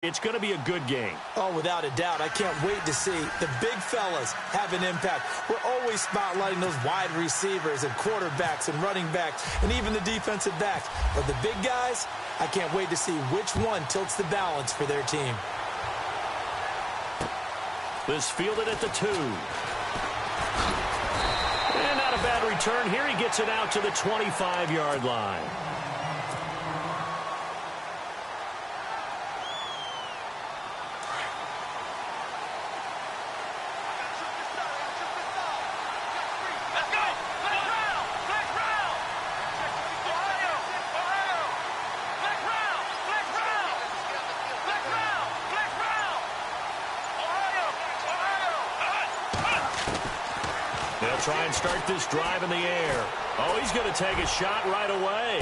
It's going to be a good game. Oh, without a doubt. I can't wait to see the big fellas have an impact. We're always spotlighting those wide receivers and quarterbacks and running backs and even the defensive backs. But the big guys, I can't wait to see which one tilts the balance for their team. This fielded at the 2. And not a bad return here. He gets it out to the 25-yard line. They'll try and start this drive in the air. Oh, he's going to take a shot right away.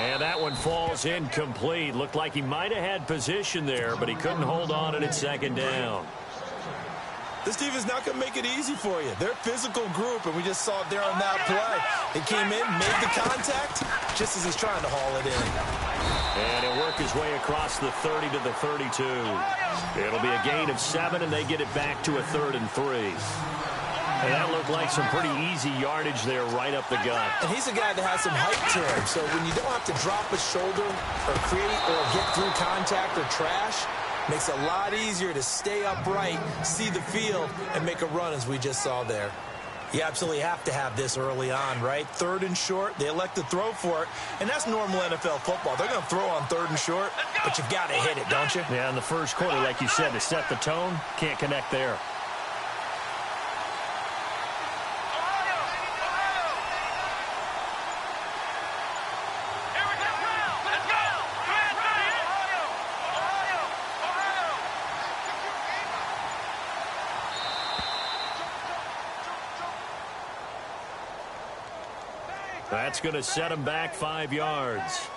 And that one falls incomplete. Looked like he might have had position there, but he couldn't hold on at second down. This defense not going to make it easy for you. They're a physical group, and we just saw it there on that play. He came in, made the contact, just as he's trying to haul it in. And he'll work his way across the 30 to the 32. It'll be a gain of 7, and they get it back to a 3rd and 3. And that looked like some pretty easy yardage there right up the gut. And he's a guy that has some height to him, so when you don't have to drop a shoulder or create or get through contact or trash, makes it a lot easier to stay upright, see the field, and make a run as we just saw there. You absolutely have to have this early on, right? 3rd and short, they elect to throw for it, and that's normal NFL football. They're going to throw on 3rd and short, but you've got to hit it, don't you? Yeah, in the first quarter, like you said, to set the tone, can't connect there. That's going to set him back 5 yards.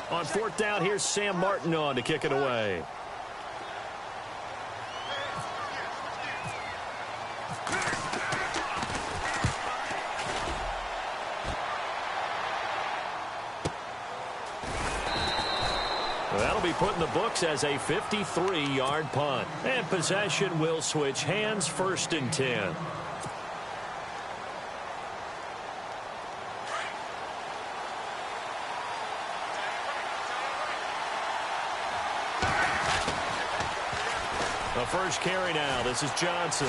On 4th down, here's Sam Martin on to kick it away. That'll be put in the books as a 53-yard punt. And possession will switch hands, 1st and 10. The first carry now. This is Johnson.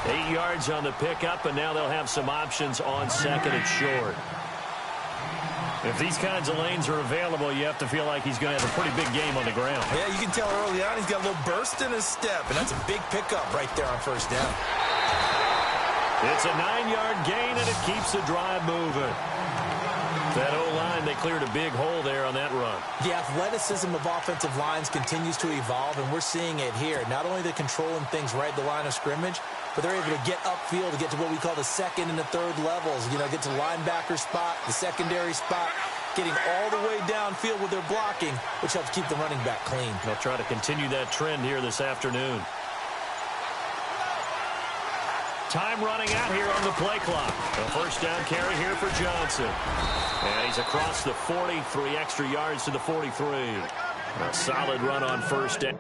8 yards on the pickup, and now they'll have some options on 2nd and short. If these kinds of lanes are available, you have to feel like he's going to have a pretty big game on the ground. Yeah, you can tell early on he's got a little burst in his step, and that's a big pickup right there on 1st down. It's a 9-yard gain, and it keeps the drive moving. That O-line, they cleared a big hole there on that run. The athleticism of offensive lines continues to evolve, and we're seeing it here. Not only they're controlling things right at the line of scrimmage, but they're able to get upfield to get to what we call the 2nd and the 3rd levels. You know, get to the linebacker spot, the secondary spot, getting all the way downfield with their blocking, which helps keep the running back clean. They'll try to continue that trend here this afternoon. Time running out here on the play clock. A 1st down carry here for Johnson. And he's across the 40, 3 extra yards to the 43. A solid run on 1st down.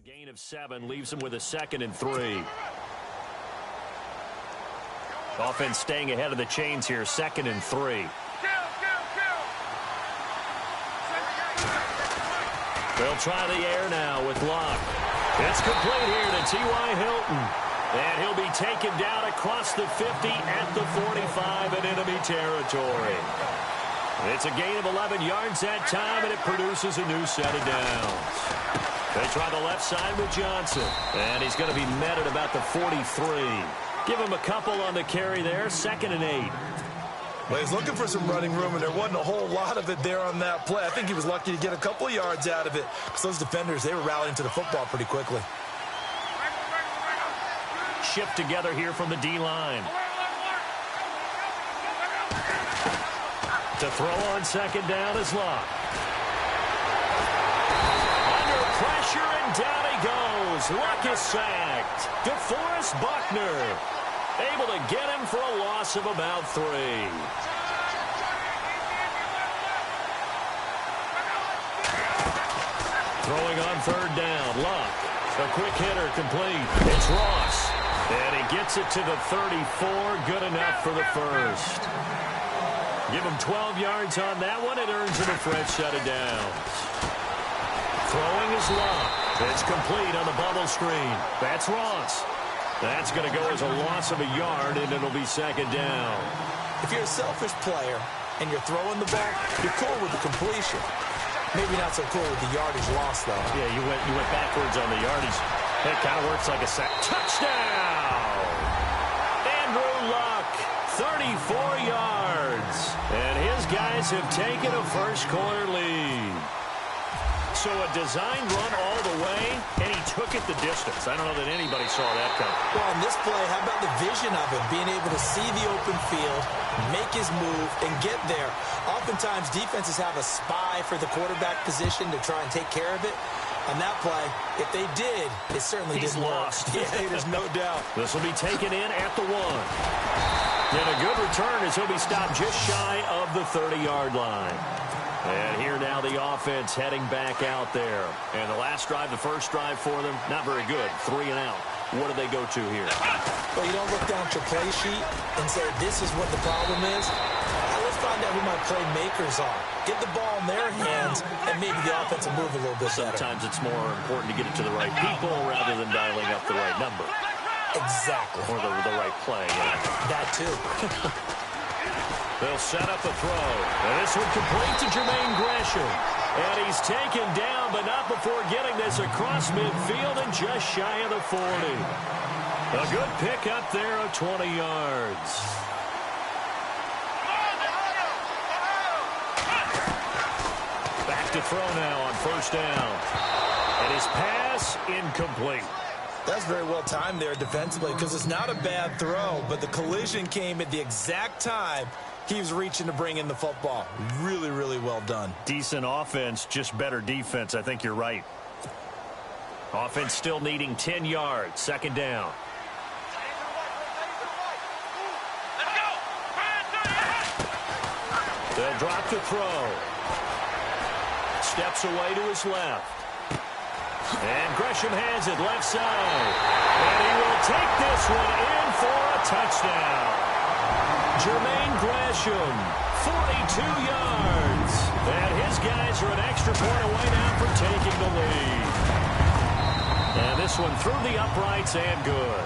Gain of 7 leaves him with a 2nd and 3. Offense staying ahead of the chains here, 2nd and 3. They'll try the air now with Luck. It's complete here to T.Y. Hilton. And he'll be taken down across the 50 at the 45 in enemy territory. It's a gain of 11 yards that time, and it produces a new set of downs. They try the left side with Johnson. And he's going to be met at about the 43. Give him a couple on the carry there, 2nd and 8. Well, he's looking for some running room, and there wasn't a whole lot of it there on that play. I think he was lucky to get a couple of yards out of it, because those defenders, they were rallying to the football pretty quickly. Shift together here from the D-line. To throw on 2nd down is Luck. Under pressure, and down he goes. Luck is sacked. DeForest Buckner able to get him for a loss of about 3. Throwing on 3rd down, Luck. A quick hitter complete. It's Ross. And he gets it to the 34. Good enough for the first. Give him 12 yards on that one. It earns him a fresh set of downs. Throwing is Luck. It's complete on the bubble screen. That's Ross. That's going to go as a loss of a yard, and it'll be 2nd down. If you're a selfish player and you're throwing the ball, you're cool with the completion. Maybe not so cool with the yardage loss, though. Yeah, you went backwards on the yardage. It kind of works like a sack. Touchdown! Andrew Luck, 34 yards. And his guys have taken a first-quarter lead. So a designed run all the way, and he took it the distance. I don't know that anybody saw that coming. Well, on this play, how about the vision of him, being able to see the open field, make his move, and get there. Oftentimes, defenses have a spy for the quarterback position to try and take care of it. On that play, if they did, it certainly didn't work. Yeah, there's no doubt. This will be taken in at the 1. And a good return as he'll be stopped just shy of the 30-yard line. And here now the offense heading back out there. And the last drive, the first drive for them, not very good. 3 and out. What do they go to here? Well, you don't look down at your play sheet and say, this is what the problem is. Now let's find out who my playmakers are. Get the ball in their hands, and maybe the offense will move a little bit better. Sometimes it's more important to get it to the right people rather than dialing up the right number. Exactly. Or the right play. Yeah. That too. They'll set up a throw. And this one complete to Jermaine Gresham. And he's taken down, but not before getting this across midfield and just shy of the 40. A good pick up there of 20 yards. Back to throw now on 1st down. And his pass incomplete. That's very well timed there defensively, because it's not a bad throw, but the collision came at the exact time he was reaching to bring in the football. Really, really well done. Decent offense, just better defense. I think you're right. Offense still needing 10 yards. 2nd down. They'll drop the throw. Steps away to his left. And Gresham has it left side. And he will take this one in for a touchdown. Jermaine Gresham, 42 yards. And his guys are an extra point away now from taking the lead. And this one through the uprights and good.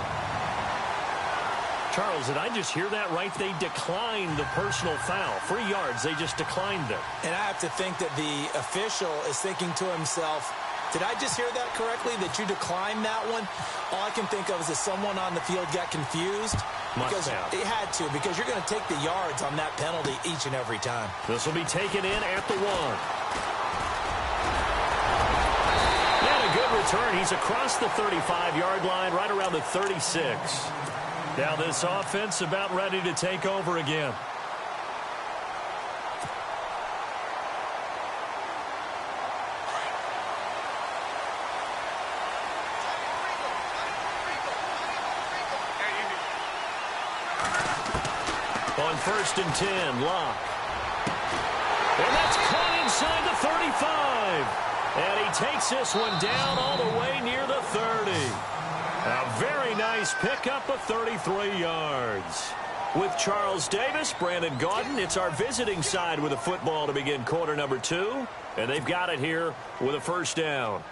Charles, did I just hear that right? They declined the personal foul. 3 yards, they just declined it. And I have to think that the official is thinking to himself, did I just hear that correctly, that you declined that one? All I can think of is that someone on the field got confused. Because it had to, because you're going to take the yards on that penalty each and every time. This will be taken in at the 1. And a good return. He's across the 35-yard line, right around the 36. Now this offense about ready to take over again. On 1st and 10, Luck. And that's caught inside the 35. And he takes this one down all the way near the 30. A very nice pickup of 33 yards. With Charles Davis, Brandon Gaudin, it's our visiting side with a football to begin quarter number 2. And they've got it here with a first down.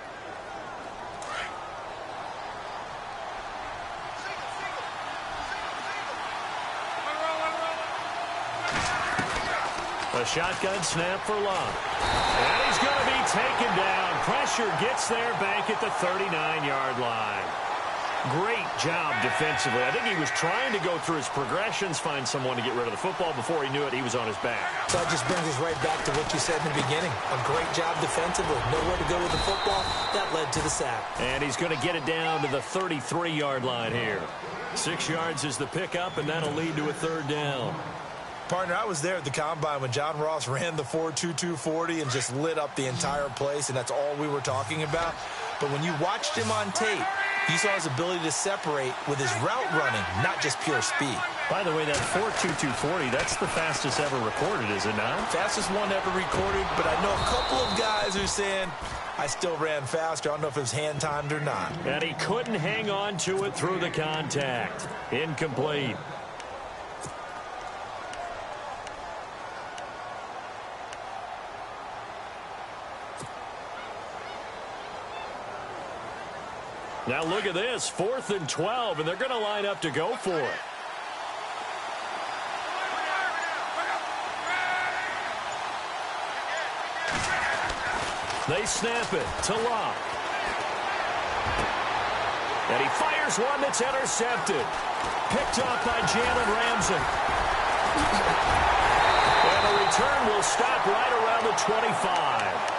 A shotgun snap for Love. And he's going to be taken down. Pressure gets there back at the 39-yard line. Great job defensively. I think he was trying to go through his progressions, find someone to get rid of the football. Before he knew it, he was on his back. So that just brings us right back to what you said in the beginning. A great job defensively. Nowhere to go with the football. That led to the sack. And he's going to get it down to the 33-yard line here. 6 yards is the pickup, and that'll lead to a third down. Partner, I was there at the Combine when John Ross ran the 4.22 40 and just lit up the entire place, and that's all we were talking about. But when you watched him on tape, you saw his ability to separate with his route running, not just pure speed. By the way, that 4.22 40, that's the fastest ever recorded, is it not? Fastest one ever recorded, but I know a couple of guys who are saying, I still ran faster. I don't know if it was hand-timed or not. And he couldn't hang on to it through the contact. Incomplete. Now look at this, 4th and 12, and they're going to line up to go for it. They snap it to Locke. And he fires one that's intercepted. Picked off by Jalen Ramsey. And the return will stop right around the 25.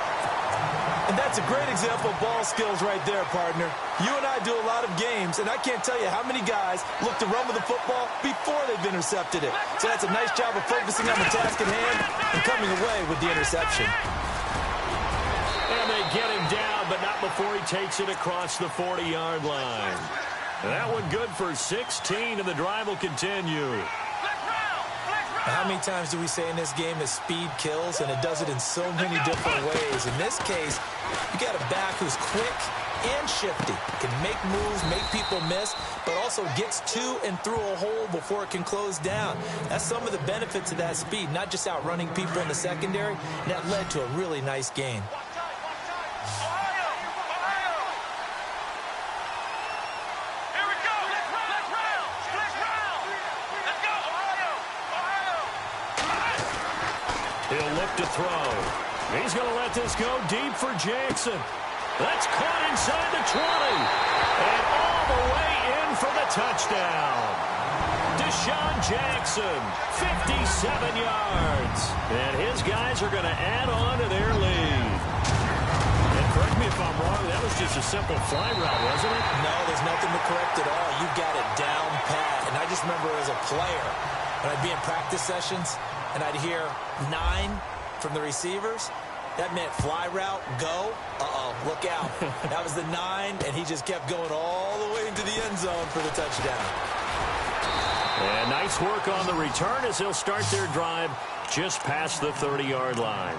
And that's a great example of ball skills right there, partner. You and I do a lot of games, and I can't tell you how many guys look to run with the football before they've intercepted it. So that's a nice job of focusing on the task at hand and coming away with the interception. And they get him down, but not before he takes it across the 40-yard line. And that one good for 16, and the drive will continue. How many times do we say in this game that speed kills, and it does it in so many different ways? In this case, you got a back who's quick and shifty. Can make moves, make people miss, but also gets to and through a hole before it can close down. That's some of the benefits of that speed, not just outrunning people in the secondary. And that led to a really nice gain. He'll look to throw. He's going to let this go deep for Jackson. That's caught inside the 20. And all the way in for the touchdown. Deshaun Jackson, 57 yards. And his guys are going to add on to their lead. And correct me if I'm wrong, that was just a simple fly route, wasn't it? No, there's nothing to correct at all. You got it down pat. And I just remember as a player, when I'd be in practice sessions, and I'd hear 9 from the receivers, that meant fly route, go. Uh-oh, look out. That was the 9, and he just kept going all the way into the end zone for the touchdown. And nice work on the return as they'll start their drive just past the 30-yard line.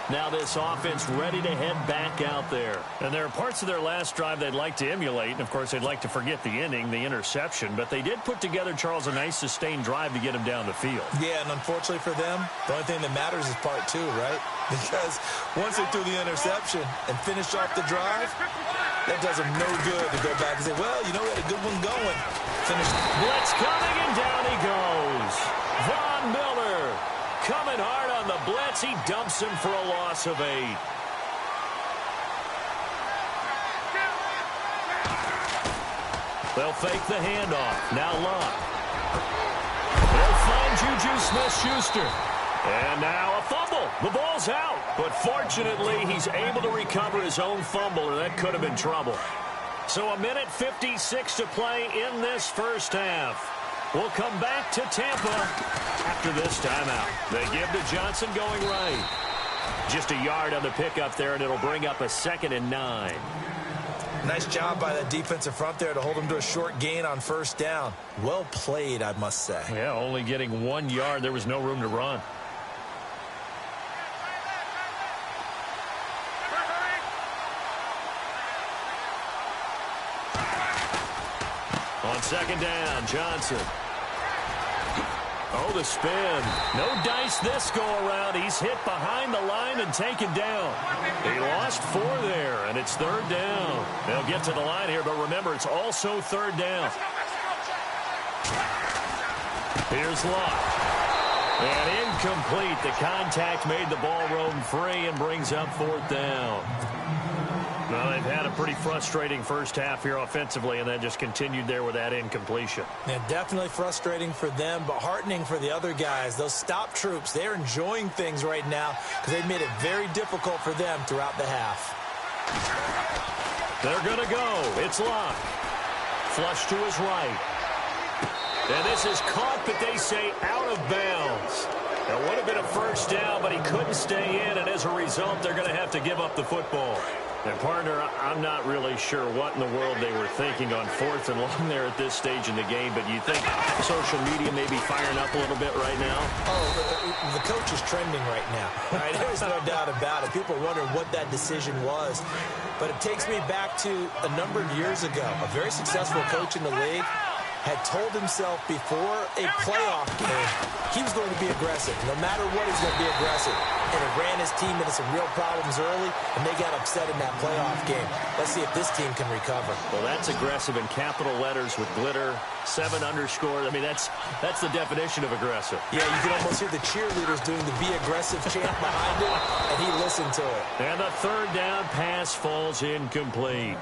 Now this offense ready to head back out there. And there are parts of their last drive they'd like to emulate. And, of course, they'd like to forget the inning, the interception. But they did put together, Charles, a nice sustained drive to get him down the field. Yeah, and unfortunately for them, the only thing that matters is part 2, right? Because once they threw the interception and finished off the drive, that does them no good to go back and say, well, you know, we had a good one going. Finish. Blitz coming, and down he goes. Von Miller coming hard on the blitz. He dumps him for a loss of 8. They'll fake the handoff. Now Locke. They'll find Juju Smith-Schuster. And now a fumble. The ball's out. But fortunately, he's able to recover his own fumble, or that could have been trouble. So a minute 56 to play in this first half. We'll come back to Tampa after this timeout. They give to Johnson going right. Just a yard on the pickup there, and it'll bring up a 2nd and 9. Nice job by that defensive front there to hold him to a short gain on first down. Well played, I must say. Yeah, only getting 1 yard. There was no room to run. On 2nd down, Johnson. Oh, the spin. No dice this go-around. He's hit behind the line and taken down. He lost 4 there, and it's 3rd down. They'll get to the line here, but remember, it's also 3rd down. Here's Luck. And incomplete. The contact made the ball roam free and brings up 4th down. Well, they've had a pretty frustrating first half here offensively, and then just continued there with that incompletion. Yeah, definitely frustrating for them, but heartening for the other guys. Those stop troops, they're enjoying things right now because they've made it very difficult for them throughout the half. They're going to go. It's Luck. Flush to his right. And this is caught, but they say out of bounds. It would have been a first down, but he couldn't stay in, and as a result, they're going to have to give up the football. And, partner, I'm not really sure what in the world they were thinking on 4th and long there at this stage in the game, but you think social media may be firing up a little bit right now? Oh, the coach is trending right now. All right, there's no doubt about it. People wonder what that decision was. But it takes me back to a number of years ago. A very successful coach in the league had told himself before a playoff game he was going to be aggressive. No matter what, he's going to be aggressive. And it ran his team into some real problems early, and they got upset in that playoff game. Let's see if this team can recover. Well, that's aggressive in capital letters with glitter, 7 underscore. I mean, that's the definition of aggressive. Yeah, you can almost hear the cheerleaders doing the be aggressive chant behind it, and he listened to it. And the 3rd down pass falls incomplete.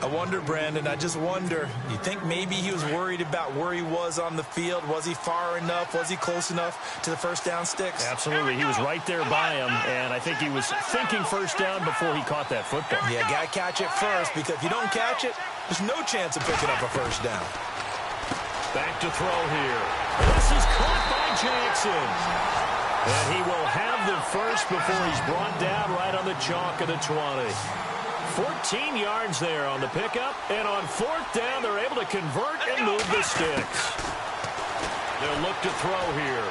I wonder, Brandon, I just wonder, you think maybe he was worried about where he was on the field? Was he far enough? Was he close enough to the first down sticks? Absolutely. He was right there by him, and I think he was thinking first down before he caught that football. Yeah, got to catch it first, because if you don't catch it, there's no chance of picking up a first down. Back to throw here. This is caught by Jackson. And he will have the first before he's brought down right on the chalk of the 20. 14 yards there on the pickup, and on 4th down, they're able to convert and move the sticks. They'll look to throw here.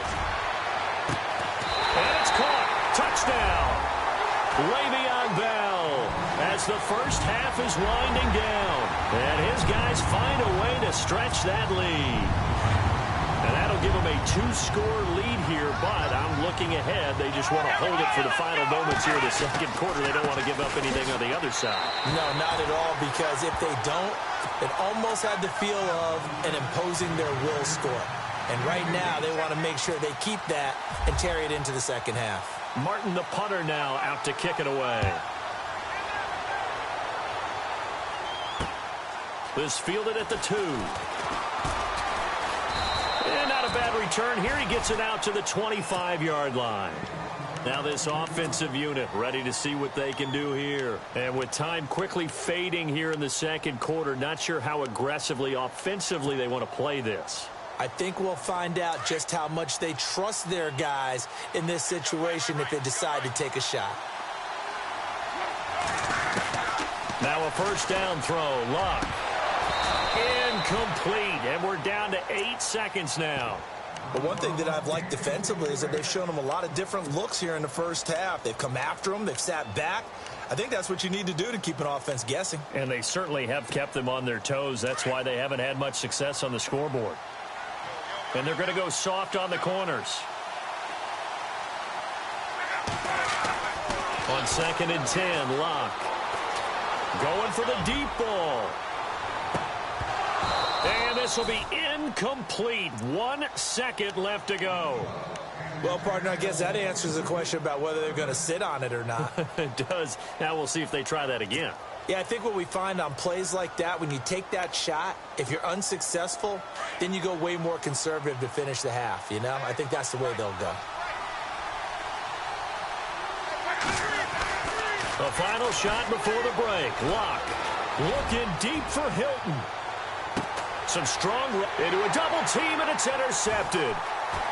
And it's caught. Touchdown. Le'Veon Bell as the first half is winding down. And his guys find a way to stretch that lead. And that'll give them a 2-score lead here, but I'm looking ahead. They just want to hold it for the final moments here in the second quarter. They don't want to give up anything on the other side. No, not at all, because if they don't, it almost had the feel of an imposing their will score. And right now, they want to make sure they keep that and carry it into the second half. Martin, the punter, now out to kick it away. This fielded at the 2. And not a bad return here. He gets it out to the 25-yard line. Now this offensive unit ready to see what they can do here. And with time quickly fading here in the second quarter, not sure how aggressively, offensively they want to play this. I think we'll find out just how much they trust their guys in this situation if they decide to take a shot. Now a first down throw. Luck. Incomplete, and we're down to 8 seconds now. But one thing that I've liked defensively is that they've shown them a lot of different looks here in the first half. They've come after them. They've sat back. I think that's what you need to do to keep an offense guessing. And they certainly have kept them on their toes. That's why they haven't had much success on the scoreboard. And they're going to go soft on the corners. On 2nd and 10, Luck. Going for the deep ball. And this will be incomplete. 1 second left to go. Well, partner, I guess that answers the question about whether they're going to sit on it or not. It does. Now we'll see if they try that again. Yeah, I think what we find on plays like that, when you take that shot, if you're unsuccessful, then you go way more conservative to finish the half, you know? I think that's the way they'll go. The final shot before the break. Luck looking deep for Hilton. Some strong into a double team, and it's intercepted.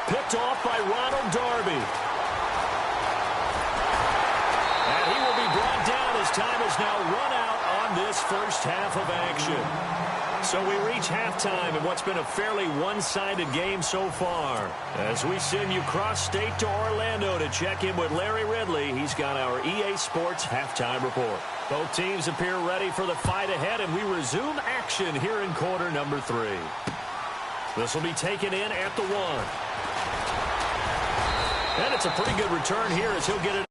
Picked off by Ronald Darby. And he will be brought down as time has now run out on this first half of action. So we reach halftime in what's been a fairly one-sided game so far. As we send you cross-state to Orlando to check in with Larry Ridley, he's got our EA Sports halftime report. Both teams appear ready for the fight ahead, and we resume action here in quarter number 3. This will be taken in at the 1. And it's a pretty good return here as he'll get it